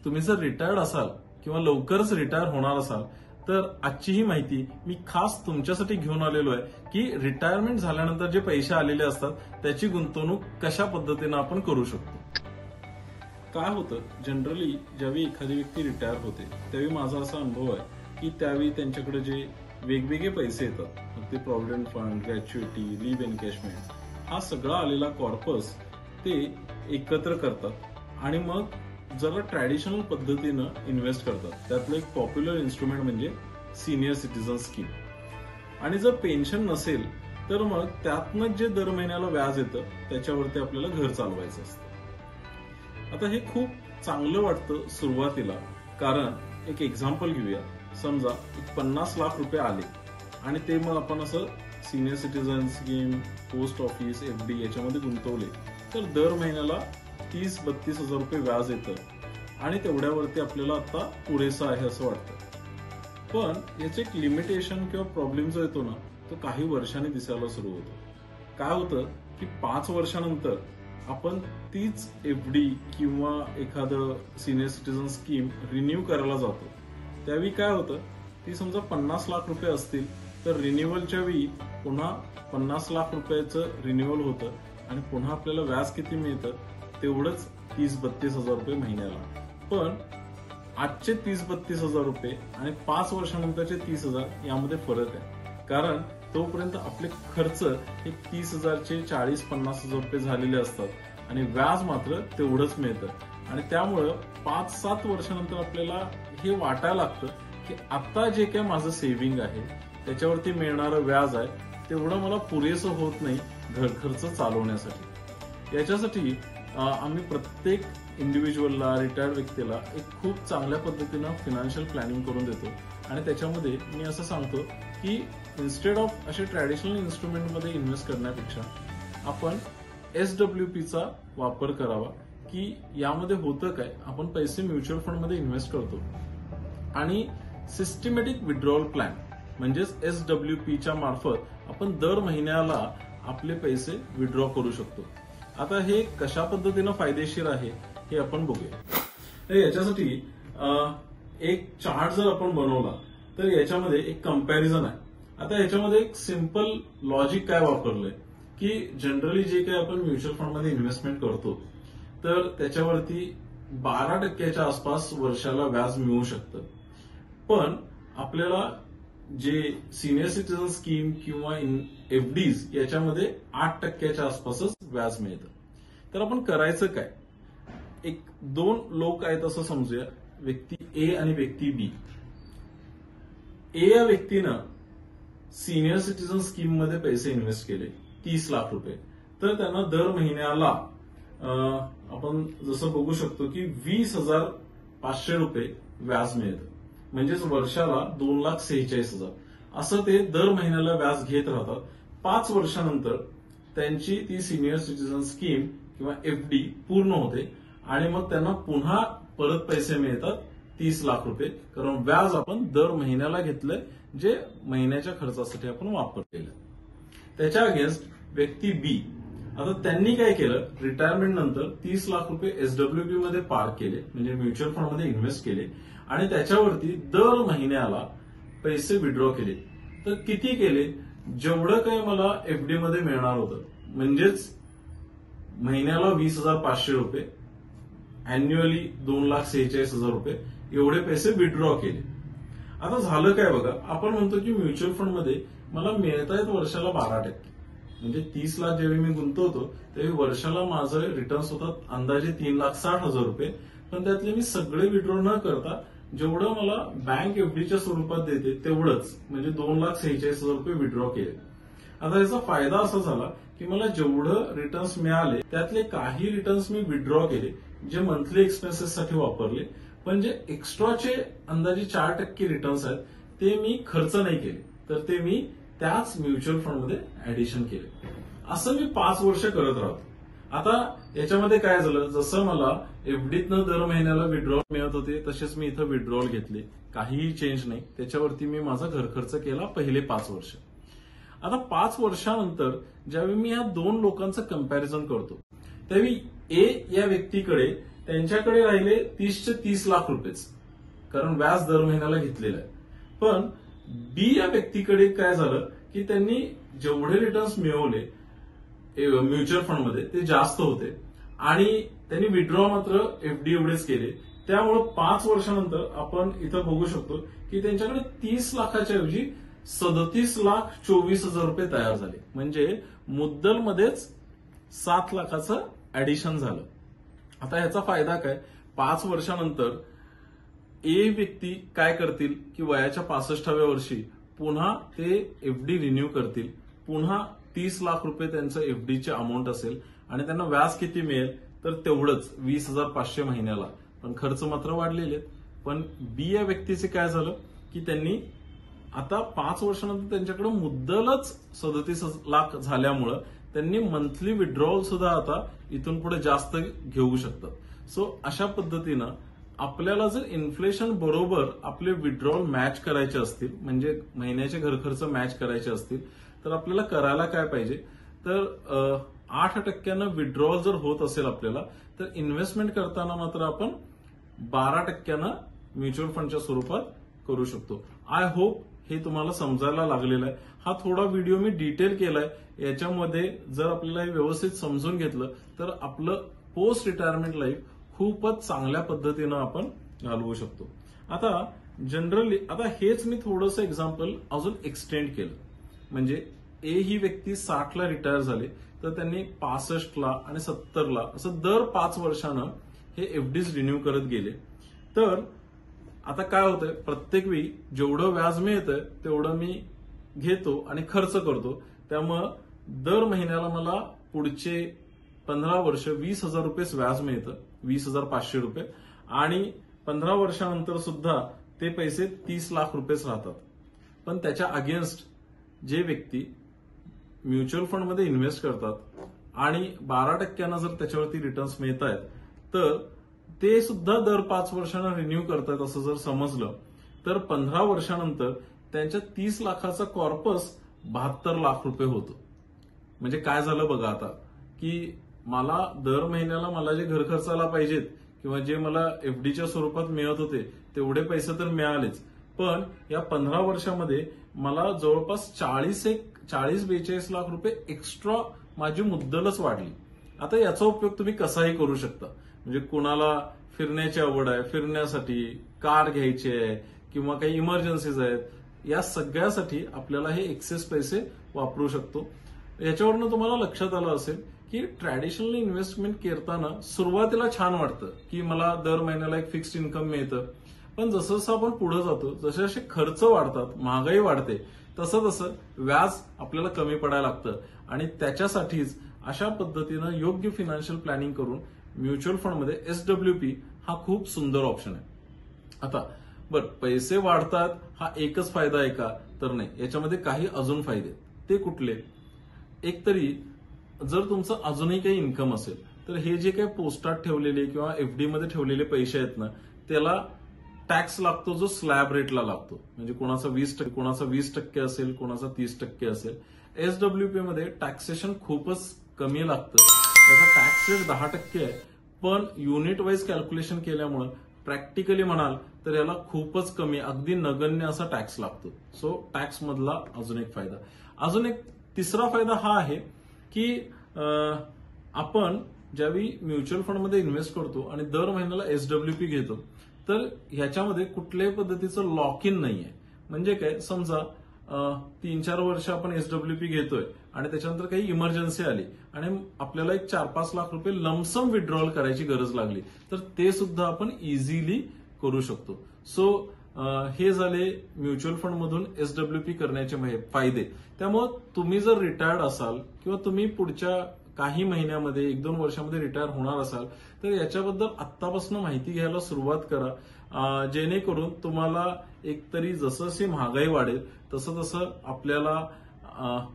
तुम्ही जर रिटायर्ड असाल किंवा लवकरच रिटायर होणार असाल तर आजची ही माहिती मी खास तुमच्यासाठी घेऊन आलेलो आहे की रिटायरमेंट झाल्यानंतर जे पैसे आलेले असतात त्याची गुंतवणूक कशा पद्धतीनं आपण करू शकतो. काय होतं, जनरली ज्यावेळी एखादी व्यक्ती रिटायर होते त्यावेळी माझा असा अनुभव आहे की त्यावेळी त्यांच्याकडे जे वेगवेगळे पैसे येतात, मग ते प्रॉव्हिडंट फंड, ग्रॅच्युइटी, लिव्ह एनकॅशमेंट, हा सगळा आलेला कॉर्पस ते एकत्र करतात आणि मग जरा ट्रॅडिशनल पद्धतीनं इन्व्हेस्ट करतात. त्यातलं एक पॉप्युलर इन्स्ट्रुमेंट म्हणजे सिनियर सिटीजन स्कीम. आणि जर पेन्शन नसेल तर मग त्यातनं जे दर महिन्याला व्याज येतं त्याच्यावरती आपल्याला घर चालवायचं असतं. आता हे खूप चांगलं वाटतं सुरुवातीला, कारण एक एक्झाम्पल घेऊया. समजा एक 50 लाख रुपये आले आणि ते मग आपण असं senior citizen scheme, post office, FD याच्यामध्ये गुंतवले तर दर महिन्याला 30-32 हजार रुपये व्याज येतं आणि तेवढ्यावरती आपल्याला आता पुरेसं आहे असं वाटतं. पण याचं एक लिमिटेशन किंवा प्रॉब्लेम जो येतो ना तो काही वर्षांनी दिसायला सुरू होतो. काय होतं की 5 वर्षानंतर आपण तीच एफडी किंवा एखादं सिनियर सिटीजन स्कीम रिन्यू करायला जातो. त्यावेळी काय होतं, ती समजा 50 लाख रुपये असतील तर रिन्युअलच्या वेळी पुन्हा 50 लाख रुपयाचं रिन्युअल होतं आणि पुन्हा आपल्याला व्याज किती मिळतं तेवढंच 30-32 हजार रुपये महिन्याला. पण आजचे 30-32 हजार रुपये आणि 5 वर्षानंतरचे 30 हजार यामध्ये फरक आहे. कारण तोपर्यंत आपले खर्च हे 30 हजारचे 40-50 हजार रुपये झालेले असतात आणि व्याज मात्र तेवढंच मिळतं. आणि त्यामुळं 5-7 वर्षानंतर आपल्याला हे वाटायला लागतं की आता जे काय माझं सेव्हिंग आहे त्याच्यावरती मिळणारं व्याज आहे तेवढं मला पुरेसं होत नाही घर खर्च चालवण्यासाठी. याच्यासाठी आम्ही प्रत्येक इंडिव्हिज्युअलला, रिटायर्ड व्यक्तीला एक खूप चांगल्या पद्धतीनं फायनान्शियल प्लॅनिंग करून देतो. आणि त्याच्यामध्ये मी असं सांगतो की इन्स्टेड ऑफ असे ट्रॅडिशनल इन्स्ट्रुमेंटमध्ये इन्व्हेस्ट करण्यापेक्षा आपण SWPचा वापर करावा. की यामध्ये होतं काय, आपण पैसे म्युच्युअल फंडमध्ये इन्व्हेस्ट करतो आणि सिस्टमॅटिक विड्रॉल प्लॅन म्हणजेच SWPच्या मार्फत आपण दर महिन्याला आपले पैसे विड्रॉ करू शकतो. आता हे कशा पद्धतीनं फायदेशीर आहे हे आपण बघूया. याच्यासाठी एक चार्ट जर आपण बनवला तर याच्यामध्ये एक कंपॅरिझन आहे. आता याच्यामध्ये एक सिंपल लॉजिक काय वापरलंय की जनरली जे काही आपण म्युच्युअल फंडमध्ये इन्व्हेस्टमेंट करतो तर त्याच्यावरती 12% आसपास वर्षाला व्याज मिळू शकतं. पण आपल्याला जे सिनियर सिटीजन स्कीम किंवा एफडीज याच्यामध्ये 8% आसपासच व्याज मिळतं. तर आपण करायचं काय, एक 2 लोक आहेत असं समजूया, व्यक्ती ए आणि व्यक्ती बी. ए या व्यक्तीनं सिनियर सिटीजन स्कीम मध्ये पैसे इन्व्हेस्ट केले 30 लाख रुपये, तर त्यांना दर महिन्याला आपण जसं बघू शकतो की 20,500 रुपये व्याज मिळतं. म्हणजेच वर्षाला 2,46,000 असं ते दर महिन्याला व्याज घेत राहतात. 5 वर्षानंतर त्यांची ती सिनियर सिटीजन स्कीम किंवा एफडी पूर्ण होते आणि मग त्यांना पुन्हा परत पैसे मिळतात 30 लाख रुपये, कारण व्याज आपण दर महिन्याला घेतलंय जे महिन्याच्या खर्चासाठी आपण वापरलेलं. त्याच्या अगेन्स्ट व्यक्ती बी, आता त्यांनी काय केलं, रिटायरमेंट नंतर 30 लाख रुपये SWP मध्ये पार्क केले म्हणजे म्युच्युअल फंडमध्ये इन्व्हेस्ट केले आणि त्याच्यावरती दर महिन्याला पैसे विड्रॉ केले. तर किती केले, जेवढं काही मला एफडी मध्ये मिळणार होतं म्हणजेच महिन्याला 20,500 रुपये, अॅन्युअली 2,46,000 रुपये एवढे पैसे विड्रॉ केले. आता झालं काय बघा, आपण म्हणतो की म्युच्युअल फंडमध्ये मला मिळत आहेत वर्षाला 12%, म्हणजे 30 लाख ज्यावेळी मी गुंतवतो त्यावेळी वर्षाला माझं रिटर्न्स होतात अंदाजे 3,60,000 रुपये. पण त्यातले मी सगळे विड्रॉ न करता जेवढं मला बँक एफडीच्या स्वरूपात देते तेवढंच म्हणजे 2,46,000 रुपये विड्रॉ केले. आता याचा फायदा असा झाला की मला जेवढं रिटर्न्स मिळाले त्यातले काही रिटर्न्स मी विड्रॉ केले जे मंथली एक्सपेन्सेससाठी वापरले, पण जे एक्स्ट्राचे अंदाजे 4% रिटर्न्स आहेत ते मी खर्च नाही केले, तर ते मी त्याच म्युच्युअल फंडमध्ये ऍडिशन केले. असं मी 5 वर्ष करत राहतो. आता याच्यामध्ये काय झालं, जसं मला एफडीतनं दर महिन्याला विड्रॉल मिळत होते तसेच मी इथं विड्रॉल घेतले, काहीही चेंज नाही. त्याच्यावरती मी माझा घर खर्च केला पहिले 5 वर्ष. आता 5 वर्षानंतर ज्यावेळी मी या 2 लोकांचं कंपॅरिझन करतो त्यावेळी ए या व्यक्तीकडे त्यांच्याकडे राहिले 30 ते 30 लाख रुपयेच, कारण व्याज दर महिन्याला घेतलेलं आहे. पण बी या व्यक्तीकडे काय झालं की त्यांनी जेवढे रिटर्न्स मिळवले म्युच्युअल फंडमध्ये ते जास्त होते आणि त्यांनी विड्रॉ मात्र एफडी एवढेच केले. त्यामुळे 5 वर्षानंतर आपण इथं बघू शकतो की त्यांच्याकडे 30 लाखाच्या ऐवजी 37,24,000 रुपये तयार झाले. म्हणजे मुद्दलमध्येच 7 लाखाचं ऍडिशन झालं. आता ह्याचा फायदा काय, 5 वर्षानंतर ए व्यक्ती काय करतील की वयाच्या 65व्या वर्षी पुन्हा ते एफडी रिन्यू करतील. पुन्हा 30 लाख रुपये त्यांचं एफडीचे अमाऊंट असेल आणि त्यांना व्याज किती मिळेल तर तेवढंच 20,500 महिन्याला. पण खर्च मात्र वाढलेले आहेत. पण बी या व्यक्तीचे काय झालं की त्यांनी आता 5 वर्षानंतर त्यांच्याकडे मुद्दलच 37 लाख झाल्यामुळं त्यांनी मंथली विड्रॉवल सुद्धा आता इथून पुढे जास्त घेऊ शकतात. सो अशा पद्धतीनं आपल्याला जर इन्फ्लेशन बरोबर आपले विड्रॉवल मॅच करायचे असतील, म्हणजे महिन्याचे घरखर्च मॅच करायचे असतील, तर आपल्याला करायला काय पाहिजे तर 8% विड्रॉवल जर होत असेल आपल्याला तर इन्व्हेस्टमेंट करताना मात्र आपण 12% म्युच्युअल फंडच्या स्वरूपात करू शकतो. आय होप हे तुम्हाला समजायला लागलेलं आहे. हा थोडा व्हिडिओ मी डिटेल केलाय. याच्यामध्ये जर आपल्याला हे व्यवस्थित समजून घेतलं तर आपलं पोस्ट रिटायरमेंट लाईफ खूपच चांगल्या पद्धतीनं आपण घालवू शकतो. आता जनरली आता हेच मी थोडंसं एक्झाम्पल अजून एक्सटेंड केलं. म्हणजे ए ही व्यक्ती 60ला रिटायर झाले तर त्यांनी 65ला आणि 70ला असं दर 5 वर्षानं हे एफडीज रिन्यू करत गेले. तर आता काय होतंय, प्रत्येक वेळी जेवढं व्याज मिळतंय तेवढं मी घेतो आणि खर्च करतो. त्यामुळं दर महिन्याला मला पुढचे 15 वर्ष 20,000 रुपये व्याज मिळतं, 20,500 रुपये. आणि 15 वर्षानंतर सुद्धा ते पैसे 30 लाख रुपयेच राहतात. पण त्याच्या अगेन्स्ट जे व्यक्ती म्युच्युअल फंडमध्ये इन्व्हेस्ट करतात आणि 12% जर त्याच्यावरती रिटर्न्स मिळत आहेत तर ते सुद्धा दर 5 वर्षांना रिन्यू करतात असं जर समजलं तर 15 वर्षानंतर त्यांच्या 30 लाखाचा कॉर्पस 72 लाख रुपये होतो. म्हणजे काय झालं बघा आता की मला दर महिन्याला मला जे घर खर्चाला पाहिजेत किंवा जे मला एफडीच्या स्वरूपात मिळत होते तेवढे पैसे तर मिळालेच, पण या 15 वर्षामध्ये मला जवळपास 40-42 लाख रुपये एक्स्ट्रा माझी मुद्दलच वाढली. आता याचा उपयोग तुम्ही कसाही करू शकता. म्हणजे कुणाला फिरण्याची आवड आहे, फिरण्यासाठी कार घ्यायची आहे किंवा काही इमर्जन्सीज आहेत, या सगळ्यासाठी आपल्याला हे एक्सेस पैसे वापरू शकतो. याच्यावरनं तुम्हाला लक्षात आलं असेल की ट्रॅडिशनल इन्व्हेस्टमेंट करताना सुरुवातीला छान वाटतं की मला दर महिन्याला एक फिक्स्ड इन्कम मिळतं. पण जसं जसं आपण पुढे जातो, जसे जसे खर्च वाढतात, महागाई वाढते, तसं तसं व्याज आपल्याला कमी पडायला लागतं. आणि त्याच्यासाठीच अशा पद्धतीनं योग्य फायनान्शियल प्लॅनिंग करून म्युच्युअल फंडमध्ये एसडब्ल्यूपी हा खूप सुंदर ऑप्शन आहे. आता पैसे वाढतात हा एकच फायदा आहे का तर नाही, याच्यामध्ये काही अजून फायदे. ते कुठले, एक तरी जर तुमचं अजूनही काही इन्कम असेल तर हे जे काही पोस्टात ठेवलेले किंवा एफडी मध्ये ठेवलेले पैसे आहेत ना त्याला टॅक्स लागतो जो स्लॅब रेटला लागतो. म्हणजे कोणाचा 20% असेल, कोणाचा 30% असेल. एसडब्ल्यूपी मध्ये टॅक्सेशन खूपच कमी लागतं. त्याचा टॅक्स रेट 10% आहे, पण युनिट वाईज कॅल्क्युलेशन केल्यामुळे प्रॅक्टिकली म्हणाल तर याला खूपच कमी, अगदी नगण्य असा टॅक्स लागतो. सो टॅक्स मधला अजून एक फायदा. अजून एक तिसरा फायदा हा आहे की आपण ज्यावेळी म्युच्युअल फंडमध्ये इन्व्हेस्ट करतो आणि दर महिन्याला एसडब्ल्यूपी घेतो तर ह्याच्यामध्ये कुठल्याही पद्धतीचं लॉक इन नाहीये. म्हणजे काय, समजा 3-4 वर्ष आपण एसडब्ल्यूपी घेतोय आणि त्याच्यानंतर काही इमर्जन्सी आली आणि आपल्याला एक 4-5 लाख रुपये लमसम विड्रॉल करायची गरज लागली तर ते सुद्धा आपण इझिली करू शकतो. सो हे झाले म्युच्युअल फंड मधून एसडब्ल्यूपी करण्याचे फायदे. त्यामुळे तुम्ही जर रिटायर्ड असाल किंवा तुम्ही पुढच्या काही महिन्यामध्ये 1-2 वर्षामध्ये रिटायर होणार असाल तर याच्याबद्दल आत्तापासून माहिती घ्यायला सुरुवात करा. जेणेकरून तुम्हाला एकतरी जसं जशी महागाई वाढेल तसं तसं आपल्याला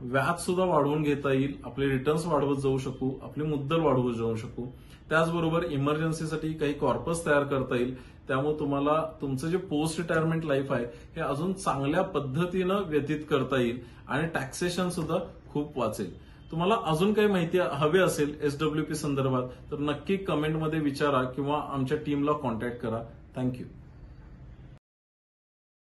व्याज सुद्धा वाढवून घेता येईल, आपले रिटर्न्स वाढवत जाऊ शकू, आपली मुद्दल वाढवत जाऊ शकू. त्याचबरोबर इमर्जन्सीसाठी काही कॉर्पस तयार करता येईल. त्यामुळे तुम्हाला तुमचं जे पोस्ट रिटायरमेंट लाईफ आहे हे अजून चांगल्या पद्धतीनं व्यतीत करता येईल आणि टॅक्सेशन सुद्धा खूप वाचेल. तुम्हाला अजून काही माहिती हवी असेल SWP संदर्भात तर नक्की कमेंटमध्ये विचारा किंवा आमच्या टीमला कॉन्टॅक्ट करा. थँक्यू.